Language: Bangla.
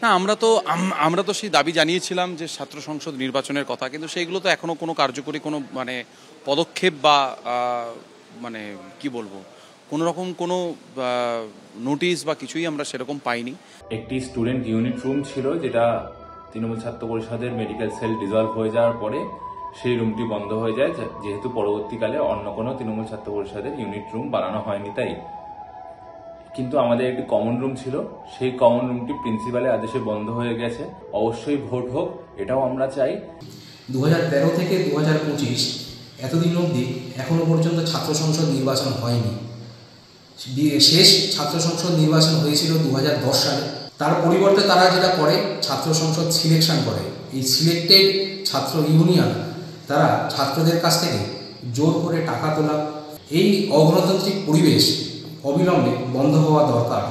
না, আমরা তো সেই দাবি জানিয়েছিলাম যে ছাত্র সংসদ নির্বাচনের কথা, কিন্তু সেইগুলো তো এখনো কোনো কার্যকরী কোনো মানে পদক্ষেপ বা মানে কি বলবো, কোনো রকম কোনো নোটিশ বা কিছুই আমরা সেরকম পাইনি। একটি স্টুডেন্ট ইউনিট রুম ছিল, যেটা তৃণমূল ছাত্র পরিষদের মেডিকেল সেল ডিজলভ হয়ে যাওয়ার পরে সেই রুমটি বন্ধ হয়ে যায়, যেহেতু পরবর্তীকালে অন্য কোনো তৃণমূল ছাত্র পরিষদের ইউনিট রুম বানানো হয়নি তাই। কিন্তু আমাদের একটি কমন রুম ছিল, সেই কমন রুমটি প্রিন্সিপালের আদেশে বন্ধ হয়ে গেছে। অবশ্যই ভোট হোক, এটাও আমরা চাই। 2013 থেকে 2025 এতদিন অবধি এখনো পর্যন্ত ছাত্র সংসদ নির্বাচন হয়নি। শেষ ছাত্র সংসদ নির্বাচন হয়েছিল 2010 সালে। তার পরিবর্তে তারা যেটা করে, ছাত্র সংসদ সিলেকশন করে। এই সিলেক্টেড ছাত্র ইউনিয়ন তারা ছাত্রদের কাছ থেকে জোর করে টাকা তোলা, এই অগণতান্ত্রিক পরিবেশ অবিলম্বে বন্ধ হওয়া দরকার।